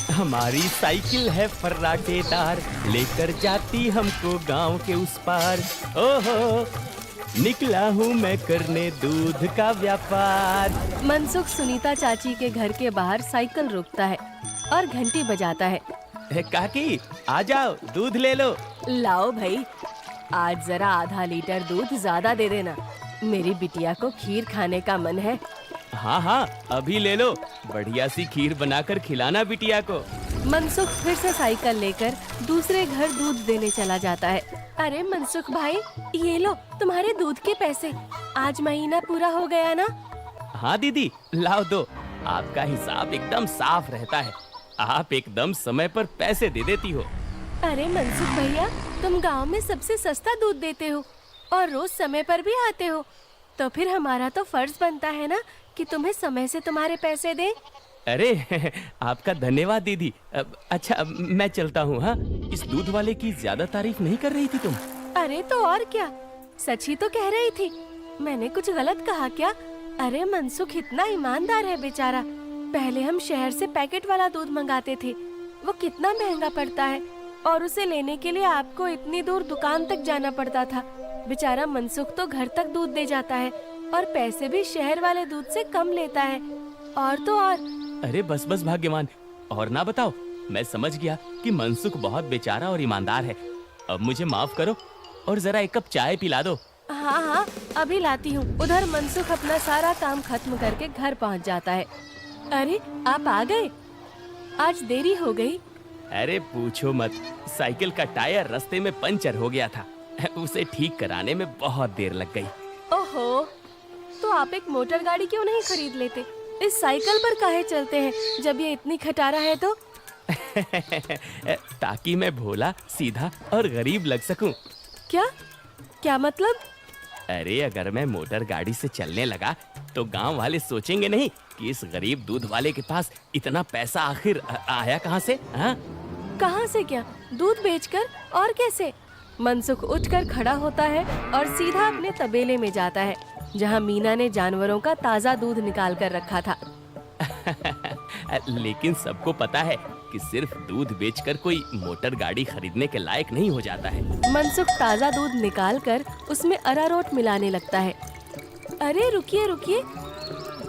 हमारी साइकिल है फर्राटेदार, लेकर जाती हमको गांव के उस पार। ओहो, निकला हूँ मैं करने दूध का व्यापार। मनसुख सुनीता चाची के घर के बाहर साइकिल रोकता है और घंटी बजाता है। काकी, आ जाओ, दूध ले लो। लाओ भाई, आज जरा आधा लीटर दूध ज्यादा दे देना, मेरी बिटिया को खीर खाने का मन है। हाँ हाँ, अभी ले लो, बढ़िया सी खीर बनाकर खिलाना बिटिया को। मनसुख फिर से साइकिल लेकर दूसरे घर दूध देने चला जाता है। अरे मनसुख भाई, ये लो तुम्हारे दूध के पैसे, आज महीना पूरा हो गया ना? हाँ दीदी, लाओ दो, आपका हिसाब एकदम साफ रहता है, आप एकदम समय पर पैसे दे देती हो। अरे मनसुख भैया, तुम गांव में सबसे सस्ता दूध देते हो और रोज समय पर भी आते हो, तो फिर हमारा तो फर्ज बनता है ना कि तुम्हें समय से तुम्हारे पैसे दें। अरे आपका धन्यवाद दीदी। अच्छा, मैं चलता हूँ। हाँ, इस दूध वाले की ज्यादा तारीफ नहीं कर रही थी तुम? अरे तो और क्या, सच ही तो कह रही थी, मैंने कुछ गलत कहा क्या? अरे मनसुख इतना ईमानदार है बेचारा। पहले हम शहर से पैकेट वाला दूध मंगाते थे, वो कितना महंगा पड़ता है, और उसे लेने के लिए आपको इतनी दूर दुकान तक जाना पड़ता था। बेचारा मनसुख तो घर तक दूध दे जाता है और पैसे भी शहर वाले दूध से कम लेता है। और तो और। अरे बस बस भाग्यवान, और ना बताओ, मैं समझ गया कि मनसुख बहुत बेचारा और ईमानदार है। अब मुझे माफ करो और जरा एक कप चाय पिला दो। हाँ हाँ, अभी लाती हूँ। उधर मनसुख अपना सारा काम खत्म करके घर पहुँच जाता है। अरे आप आ गए, आज देरी हो गई। अरे पूछो मत, साइकिल का टायर रास्ते में पंचर हो गया था, उसे ठीक कराने में बहुत देर लग गई। ओहो, तो आप एक मोटर गाड़ी क्यों नहीं खरीद लेते? इस साइकिल पर काहे चलते हैं जब ये इतनी खटारा है तो? ताकि मैं भोला, सीधा और गरीब लग सकूं। क्या क्या मतलब? अरे अगर मैं मोटर गाड़ी से चलने लगा तो गांव वाले सोचेंगे नहीं कि इस गरीब दूध वाले के पास इतना पैसा आखिर आया कहां से? हाँ, कहां से क्या? दूध बेचकर? और कैसे? मनसुख उठकर खड़ा होता है और सीधा अपने तबेले में जाता है, जहां मीना ने जानवरों का ताजा दूध निकाल कर रखा था। लेकिन सबको पता है कि सिर्फ दूध बेचकर कोई मोटर गाड़ी खरीदने के लायक नहीं हो जाता है। मनसुख ताजा दूध निकालकर उसमें अरारोट मिलाने लगता है। अरे रुकिए रुकिए,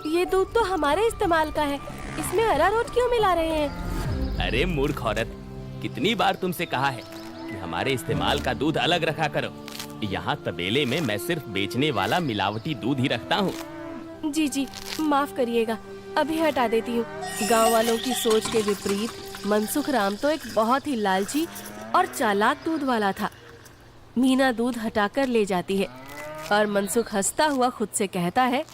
ये दूध तो हमारे इस्तेमाल का है, इसमें अरारोट क्यों मिला रहे हैं? अरे मूर्ख औरत, कितनी बार तुमसे कहा है कि हमारे इस्तेमाल का दूध अलग रखा करो। यहाँ तबेले में मैं सिर्फ बेचने वाला मिलावटी दूध ही रखता हूँ। जी जी, माफ करिएगा, अभी हटा देती हूँ। गांव वालों की सोच के विपरीत मनसुख राम तो एक बहुत ही लालची और चालाक दूध वाला था। मीना दूध हटाकर ले जाती है और मनसुख हंसता हुआ खुद से कहता है,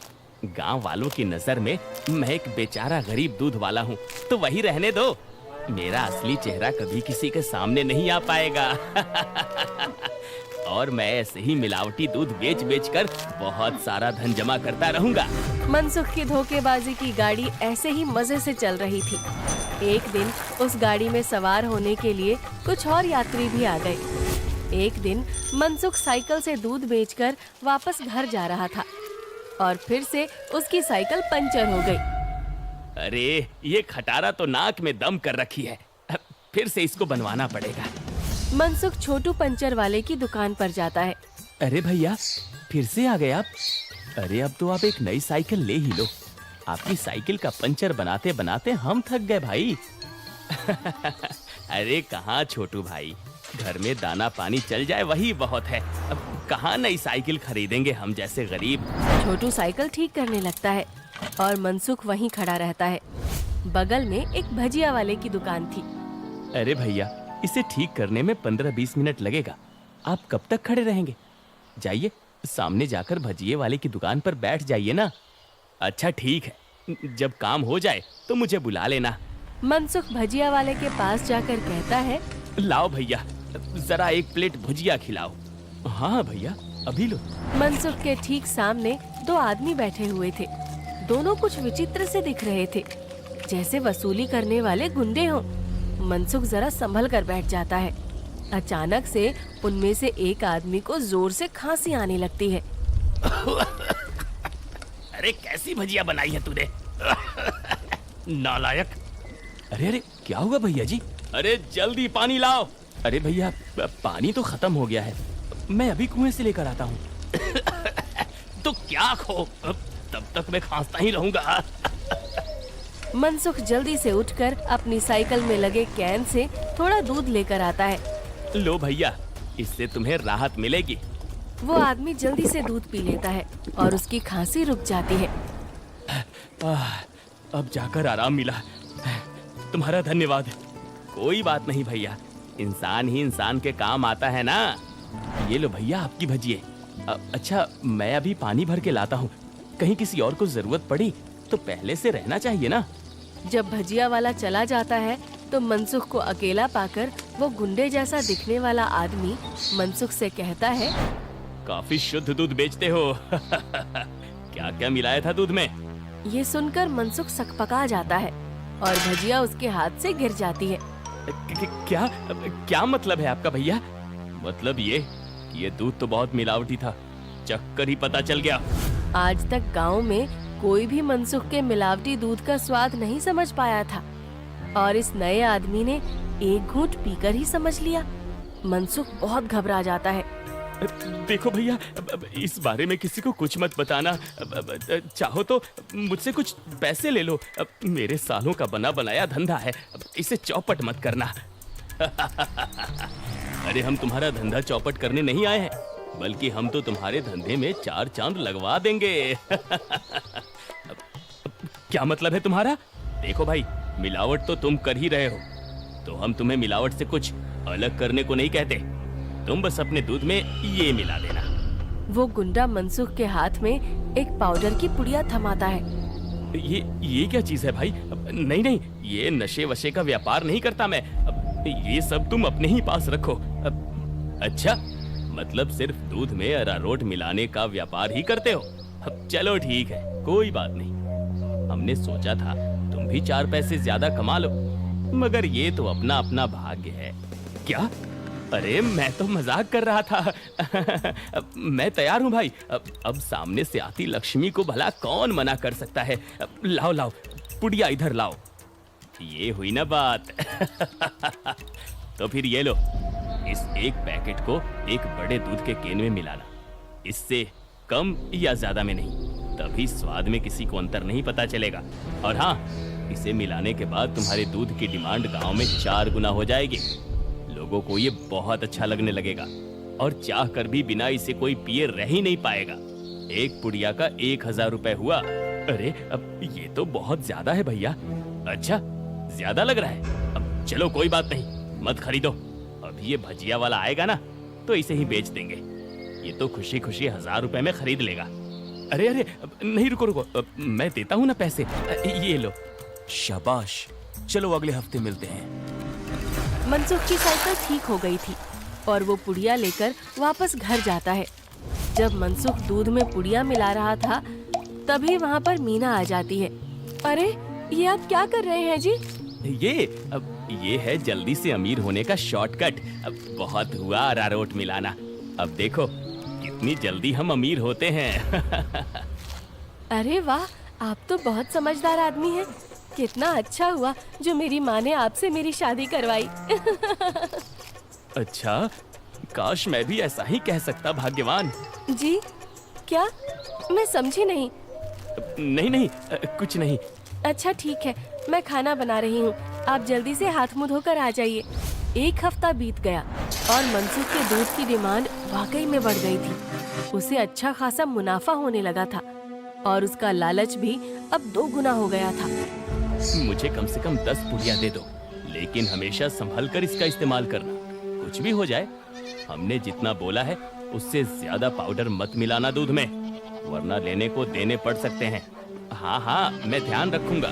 गांव वालों की नजर में मैं एक बेचारा गरीब दूध वाला हूँ, तो वही रहने दो। मेरा असली चेहरा कभी किसी के सामने नहीं आ पाएगा। और मैं ऐसे ही मिलावटी दूध बेच बेच कर बहुत सारा धन जमा करता रहूंगा। मनसुख की धोखेबाजी की गाड़ी ऐसे ही मजे से चल रही थी। एक दिन उस गाड़ी में सवार होने के लिए कुछ और यात्री भी आ गए। एक दिन मनसुख साइकिल से दूध बेचकर वापस घर जा रहा था और फिर से उसकी साइकिल पंचर हो गई। अरे ये खटारा तो नाक में दम कर रखी है, फिर से इसको बनवाना पड़ेगा। मनसुख छोटू पंचर वाले की दुकान पर जाता है। अरे भैया, फिर से आ गए आप? अरे अब तो आप एक नई साइकिल ले ही लो, आपकी साइकिल का पंचर बनाते बनाते हम थक गए भाई। अरे कहाँ छोटू भाई, घर में दाना पानी चल जाए वही बहुत है, अब कहाँ नई साइकिल खरीदेंगे हम जैसे गरीब। छोटू साइकिल ठीक करने लगता है और मनसुख वहीं खड़ा रहता है। बगल में एक भजिया वाले की दुकान थी। अरे भैया, इसे ठीक करने में 15-20 मिनट लगेगा, आप कब तक खड़े रहेंगे? जाइए, सामने जाकर भजिए वाले की दुकान पर बैठ जाइए ना। अच्छा ठीक है, जब काम हो जाए तो मुझे बुला लेना। मनसुख भजिया वाले के पास जाकर कहता है, लाओ भैया, जरा एक प्लेट भुजिया खिलाओ। हाँ भैया, अभी लो। मनसुख के ठीक सामने दो आदमी बैठे हुए थे। दोनों कुछ विचित्र से दिख रहे थे, जैसे वसूली करने वाले गुंडे हों। मनसुख जरा संभल कर बैठ जाता है। अचानक से उनमें से एक आदमी को जोर से खांसी आने लगती है। अरे कैसी भजिया बनाई है तूने? नालायक, अरे अरे क्या हुआ भैया जी? अरे जल्दी पानी लाओ। अरे भैया पानी तो खत्म हो गया है, मैं अभी कुएं से लेकर आता हूँ। तो क्या खो, तब तक मैं खांसता ही रहूंगा। मनसुख जल्दी से उठकर अपनी साइकिल में लगे कैन से थोड़ा दूध लेकर आता है। लो भैया, इससे तुम्हें राहत मिलेगी। वो आदमी जल्दी से दूध पी लेता है और उसकी खांसी रुक जाती है। अब जाकर आराम मिला, तुम्हारा धन्यवाद। कोई बात नहीं भैया, इंसान ही इंसान के काम आता है ना। ये लो भैया आपकी भजिए। अच्छा मैं अभी पानी भर के लाता हूँ, कहीं किसी और को जरूरत पड़ी तो पहले से रहना चाहिए ना। जब भजिया वाला चला जाता है तो मनसुख को अकेला पाकर वो गुंडे जैसा दिखने वाला आदमी मनसुख से कहता है, काफी शुद्ध दूध बेचते हो। क्या क्या मिलाया था दूध में? ये सुनकर मनसुख सकपका जाता है और भजिया उसके हाथ से गिर जाती है। क्या क्या मतलब है आपका भैया? मतलब ये दूध तो बहुत मिलावटी था, चक्कर ही पता चल गया। आज तक गांव में कोई भी मनसुख के मिलावटी दूध का स्वाद नहीं समझ पाया था और इस नए आदमी ने एक घूंट पीकर ही समझ लिया। मनसुख बहुत घबरा जाता है। देखो भैया, इस बारे में किसी को कुछ मत बताना। चाहो तो मुझसे कुछ पैसे ले लो, मेरे सालों का बना बनाया धंधा है, इसे चौपट मत करना। अरे हम तुम्हारा धंधा चौपट करने नहीं आए हैं, बल्कि हम तो तुम्हारे धंधे में 4 चांद लगवा देंगे। क्या मतलब है तुम्हारा? देखो भाई, मिलावट तो तुम कर ही रहे हो, तो हम तुम्हें मिलावट से कुछ अलग करने को नहीं कहते। तुम बस अपने दूध में ये मिला देना। वो गुंडा मनसुख के हाथ में एक पाउडर की पुड़िया थमाता है। ये क्या चीज है भाई? नहीं नहीं, ये नशे वशे का व्यापार नहीं करता मैं। ये सब तुम अपने ही पास रखो। अच्छा, मतलब सिर्फ दूध में अरारोट मिलाने का व्यापार ही करते हो? चलो ठीक है, कोई बात नहीं। हमने सोचा था तुम भी 4 पैसे ज्यादा कमा लो, मगर ये तो अपना अपना भाग्य है। क्या? अरे मैं तो मजाक कर रहा था। मैं तैयार हूँ भाई। अब सामने से आती लक्ष्मी को भला कौन मना कर सकता है। लाओ लाओ, पुड़िया इधर लाओ। ये हुई ना बात। तो फिर ये लो, इस एक पैकेट को एक बड़े दूध के केन में मिलाना। इससे कम या ज्यादा में नहीं, तभी स्वाद में किसी को अंतर नहीं पता चलेगा। और हाँ, इसे मिलाने के बाद तुम्हारे दूध की डिमांड गांव में 4 गुना हो जाएगी। लोगों को ये बहुत अच्छा लगने लगेगा और चाह कर भी बिना इसे कोई पिए रह ही नहीं पाएगा। एक पुड़िया का 1000 रुपए हुआ। अरे अब ये तो बहुत ज्यादा है भैया। अच्छा, ज्यादा लग रहा है? अब चलो कोई बात नहीं, मत खरीदो। अभी ये भजिया वाला आएगा ना, तो इसे ही बेच देंगे। ये तो खुशी खुशी 1000 रुपए में खरीद लेगा। अरे अरे नहीं, रुको रुको, मैं देता हूँ ना पैसे। ये लो। शाबाश, चलो अगले हफ्ते मिलते हैं। मनसुख की साइकिल ठीक हो गई थी और वो पुड़िया लेकर वापस घर जाता है। जब मनसुख दूध में पुड़िया मिला रहा था, तभी वहाँ पर मीना आ जाती है। अरे ये आप क्या कर रहे हैं जी? ये है जल्दी से अमीर होने का शॉर्टकट। बहुत हुआ अरारोट मिलाना, अब देखो कितनी जल्दी हम अमीर होते हैं। अरे वाह, आप तो बहुत समझदार आदमी हैं। कितना अच्छा हुआ जो मेरी माँ ने आपसे मेरी शादी करवाई। अच्छा, काश मैं भी ऐसा ही कह सकता, भाग्यवान। जी क्या? मैं समझी नहीं। नहीं नहीं, कुछ नहीं। अच्छा ठीक है, मैं खाना बना रही हूँ, आप जल्दी से हाथ मुंह धोकर आ जाइए। 1 हफ्ता बीत गया और मनसुख के दूध की डिमांड वाकई में बढ़ गई थी। उसे अच्छा खासा मुनाफा होने लगा था और उसका लालच भी अब 2 गुना हो गया था। मुझे कम से कम 10 पुड़िया दे दो, लेकिन हमेशा संभल कर इसका इस्तेमाल करना। कुछ भी हो जाए, हमने जितना बोला है उससे ज्यादा पाउडर मत मिलाना दूध में, वरना लेने को देने पड़ सकते हैं। हाँ हाँ, मैं ध्यान रखूंगा।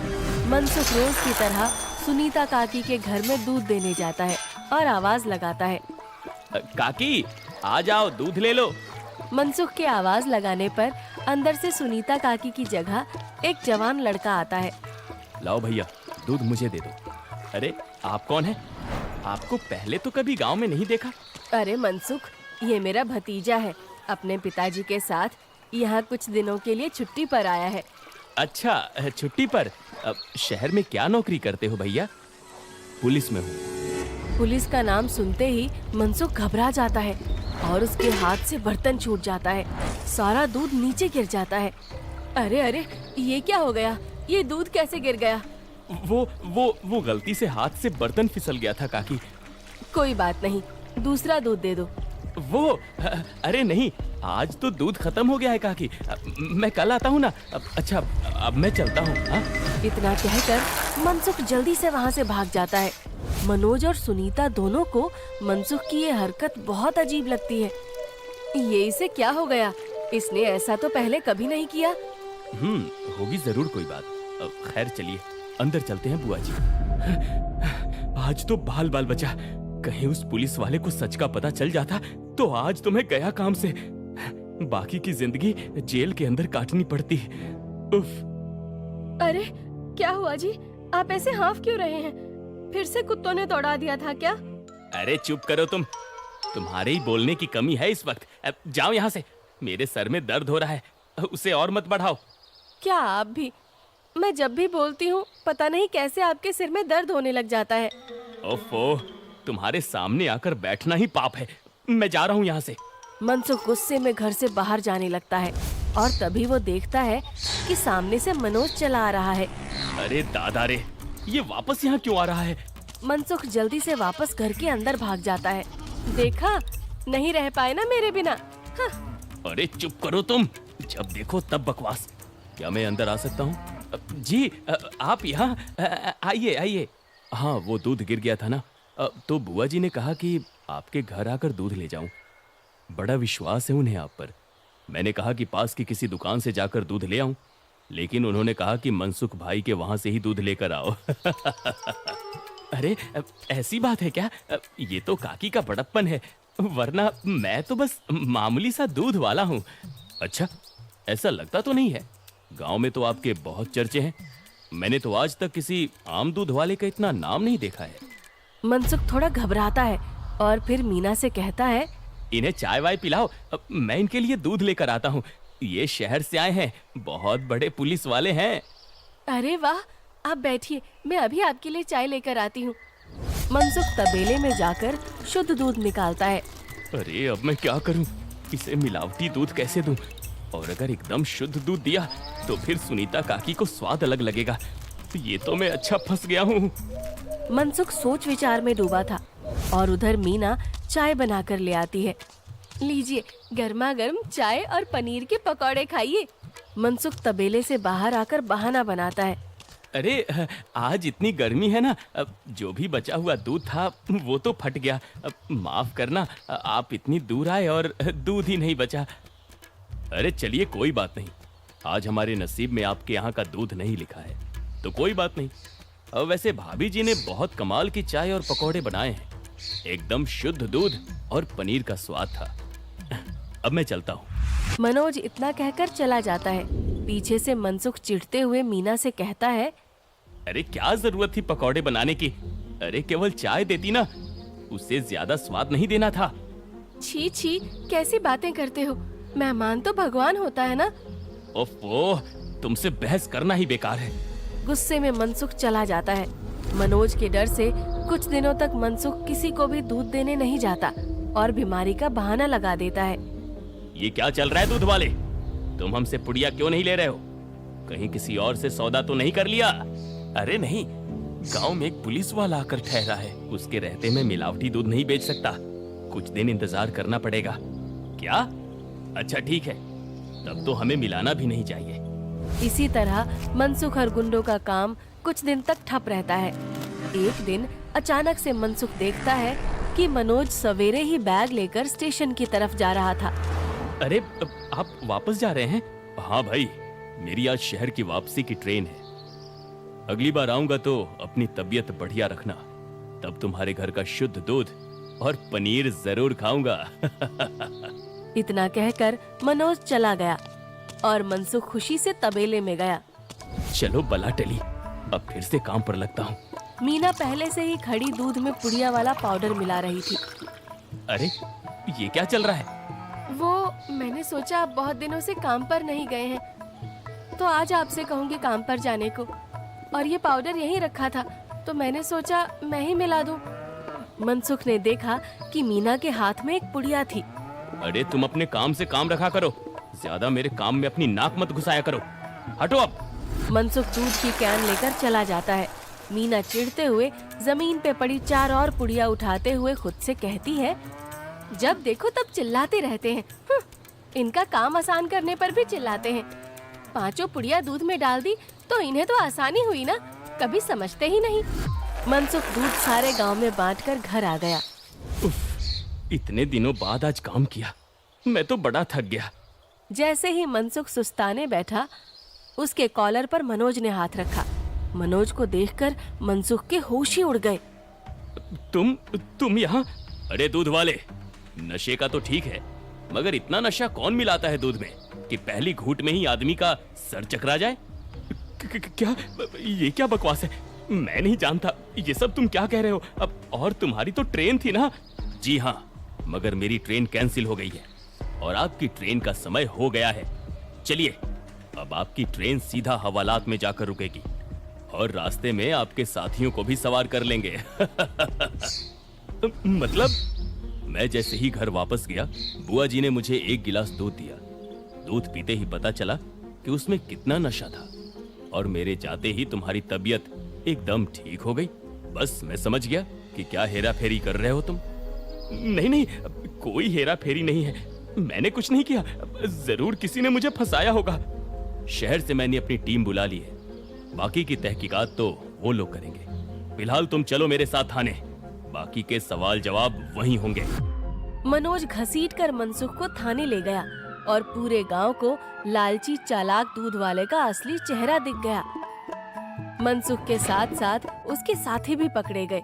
मनसुख रोज की तरह सुनीता काकी के घर में दूध देने जाता है और आवाज लगाता है, काकी आ जाओ, दूध ले लो। मनसुख के आवाज लगाने पर अंदर से सुनीता काकी की जगह एक जवान लड़का आता है। लाओ भैया, दूध मुझे दे दो। अरे आप कौन है? आपको पहले तो कभी गांव में नहीं देखा। अरे मनसुख, ये मेरा भतीजा है, अपने पिताजी के साथ यहाँ कुछ दिनों के लिए छुट्टी पर आया है। अच्छा, छुट्टी पर? शहर में क्या नौकरी करते हो भैया? पुलिस में हूँ। पुलिस का नाम सुनते ही मनसुख घबरा जाता है और उसके हाथ से बर्तन छूट जाता है। सारा दूध नीचे गिर जाता है। अरे अरे, ये क्या हो गया? ये दूध कैसे गिर गया? वो गलती से हाथ से बर्तन फिसल गया था काकी। कोई बात नहीं, दूसरा दूध दे दो। अरे नहीं, आज तो दूध खत्म हो गया है काकी। मैं कल आता हूँ ना। अच्छा, अब मैं चलता हूँ। हाँ? इतना कहकर मनसुख जल्दी से वहाँ से भाग जाता है। मनोज और सुनीता दोनों को मनसुख की ये हरकत बहुत अजीब लगती है। ये इसे क्या हो गया? इसने ऐसा तो पहले कभी नहीं किया। होगी जरूर कोई बात। खैर चलिए अंदर चलते हैं बुआ जी। आज तो बाल बाल बचा। कहीं उस पुलिस वाले को सच का पता चल जाता तो आज तो मैं गया काम से। बाकी की जिंदगी जेल के अंदर काटनी पड़ती। उफ। अरे क्या हुआ जी? आप ऐसे हाफ क्यों रहे हैं? फिर से कुत्तों ने दौड़ा दिया था क्या? अरे चुप करो तुम। तुम्हारे ही बोलने की कमी है इस वक्त। अब जाओ यहाँ से। मेरे सर में दर्द हो रहा है, उसे और मत बढ़ाओ। क्या आप भी? मैं जब भी बोलती हूँ पता नहीं कैसे आपके सिर में दर्द होने लग जाता है। ओफो, तुम्हारे सामने आकर बैठना ही पाप है। मैं जा रहा हूँ यहाँ से। मनसुख गुस्से में घर से बाहर जाने लगता है और तभी वो देखता है कि सामने से मनोज चला आ रहा है। अरे दादा रे, ये वापस यहाँ क्यों आ रहा है? मनसुख जल्दी से वापस घर के अंदर भाग जाता है। देखा, नहीं रह पाए ना मेरे बिना। हाँ। अरे चुप करो तुम, जब देखो तब बकवास। क्या मैं अंदर आ सकता हूँ? जी, आप यहाँ आइए आइए। हाँ, वो दूध गिर गया था ना, तो बुआ जी ने कहा कि आपके घर आकर दूध ले जाऊं। बड़ा विश्वास है उन्हें आप पर। मैंने कहा कि पास की किसी दुकान से जाकर दूध ले आऊं, लेकिन उन्होंने कहा कि मनसुख भाई के वहां से ही दूध लेकर आओ। अरे ऐसी बात है क्या? ये तो काकी का बड़प्पन है, वरना मैं तो बस मामूली सा दूध वाला हूँ। अच्छा, ऐसा लगता तो नहीं है। गांव में तो आपके बहुत चर्चे हैं। मैंने तो आज तक किसी आम दूध वाले का इतना नाम नहीं देखा है। मनसुख थोड़ा घबराता है और फिर मीना से कहता है, इन्हें चाय वाय पिलाओ, मैं इनके लिए दूध लेकर आता हूँ। ये शहर से आए हैं, बहुत बड़े पुलिस वाले हैं। अरे वाह, आप बैठिए, मैं अभी आपके लिए चाय लेकर आती हूँ। मनसुख तबेले में जाकर शुद्ध दूध निकालता है। अरे अब मैं क्या करूँ? इसे मिलावटी दूध कैसे दूँ? और अगर एकदम शुद्ध दूध दिया तो फिर सुनीता काकी को स्वाद अलग लगेगा। ये तो मैं अच्छा फंस गया हूँ। मनसुख सोच विचार में डूबा था और उधर मीना चाय बनाकर ले आती है। लीजिए, गर्मा गर्म चाय और पनीर के पकौड़े खाइए। मनसुख तबेले से बाहर आकर बहाना बनाता है। अरे आज इतनी गर्मी है ना, जो भी बचा हुआ दूध था वो तो फट गया। माफ करना, आप इतनी दूर आए और दूध ही नहीं बचा। अरे चलिए, कोई बात नहीं। आज हमारे नसीब में आपके यहाँ का दूध नहीं लिखा है, तो कोई बात नहीं। वैसे भाभी जी ने बहुत कमाल की चाय और पकौड़े बनाए हैं। एकदम शुद्ध दूध और पनीर का स्वाद था। अब मैं चलता हूँ। मनोज इतना कहकर चला जाता है। पीछे से मनसुख चिढ़ते हुए मीना से कहता है, अरे क्या जरूरत थी पकौड़े बनाने की? अरे केवल चाय देती ना, उससे ज्यादा स्वाद नहीं देना था। छी छी, कैसी बातें करते हो? मेहमान तो भगवान होता है ना। ओफो, तुमसे बहस करना ही बेकार है। गुस्से में मनसुख चला जाता है। मनोज के डर से कुछ दिनों तक मनसुख किसी को भी दूध देने नहीं जाता और बीमारी का बहाना लगा देता है। ये क्या चल रहा है दूध वाले? तुम हमसे पुड़िया क्यों नहीं ले रहे हो? कहीं किसी और से सौदा तो नहीं कर लिया? अरे नहीं, गांव में एक पुलिस वाला आकर ठहरा है। उसके रहते मैं मिलावटी दूध नहीं बेच सकता। कुछ दिन इंतजार करना पड़ेगा। क्या? अच्छा ठीक है, तब तो हमें मिलाना भी नहीं चाहिए। इसी तरह मनसुख और गुंडों का काम कुछ दिन तक ठप रहता है। एक दिन अचानक से मनसुख देखता है कि मनोज सवेरे ही बैग लेकर स्टेशन की तरफ जा रहा था। अरे आप वापस जा रहे हैं? हाँ भाई, मेरी आज शहर की वापसी की ट्रेन है। अगली बार आऊंगा तो अपनी तबीयत बढ़िया रखना, तब तुम्हारे घर का शुद्ध दूध और पनीर जरूर खाऊंगा। इतना कहकर मनोज चला गया और मनसुख खुशी से तबेले में गया। चलो बला टली, अब फिर से काम पर लगता हूँ। मीना पहले से ही खड़ी दूध में पुड़िया वाला पाउडर मिला रही थी। अरे ये क्या चल रहा है? वो मैंने सोचा आप बहुत दिनों से काम पर नहीं गए हैं, तो आज आपसे कहूँगी काम पर जाने को। और ये पाउडर यहीं रखा था, तो मैंने सोचा मैं ही मिला दूं। मनसुख ने देखा कि मीना के हाथ में एक पुड़िया थी। अरे तुम अपने काम से काम रखा करो, ज्यादा मेरे काम में अपनी नाक मत घुसाया करो। हटो अब। मनसुख दूध की कैन लेकर चला जाता है। मीना चिढ़ते हुए जमीन पे पड़ी 4 और पुड़िया उठाते हुए खुद से कहती है, जब देखो तब चिल्लाते रहते हैं। इनका काम आसान करने पर भी चिल्लाते हैं। 5 पुड़िया दूध में डाल दी तो इन्हें तो आसानी हुई ना, कभी समझते ही नहीं। मनसुख दूध सारे गांव में बांटकर घर आ गया। इतने दिनों बाद आज काम किया, मैं तो बड़ा थक गया। जैसे ही मनसुख सुस्ताने बैठा, उसके कॉलर पर मनोज ने हाथ रखा। मनोज को देखकर मनसुख के होश ही उड़ गए। तुम यहाँ? अरे दूध वाले, नशे का तो ठीक है, मगर इतना नशा कौन मिलाता है दूध में कि पहली घूंट में ही आदमी का सर चकरा जाए? क्या ये क्या बकवास है? मैं नहीं जानता ये सब तुम क्या कह रहे हो। अब और तुम्हारी तो ट्रेन थी ना? जी हाँ, मगर मेरी ट्रेन कैंसिल हो गई है और आपकी ट्रेन का समय हो गया है। चलिए, अब आपकी ट्रेन सीधा हवालात में जाकर रुकेगी और रास्ते में आपके साथियों को भी सवार कर लेंगे। मतलब मैं जैसे ही घर वापस गया, बुआ जी ने मुझे 1 गिलास दूध दिया। दूध पीते ही पता चला कि उसमें कितना नशा था और मेरे जाते ही तुम्हारी तबीयत एकदम ठीक हो गई। बस मैं समझ गया कि क्या हेरा फेरी कर रहे हो तुम। नहीं, कोई हेरा फेरी नहीं है, मैंने कुछ नहीं किया। जरूर किसी ने मुझे फंसाया होगा। शहर से मैंने अपनी टीम बुला ली है, बाकी की तहकीकात तो वो लोग करेंगे। फिलहाल तुम चलो मेरे साथ थाने, बाकी के सवाल जवाब वहीं होंगे। मनोज घसीटकर मनसुख को थाने ले गया और पूरे गांव को लालची चालाक दूध वाले का असली चेहरा दिख गया। मनसुख के साथ साथ उसके साथी भी पकड़े गए।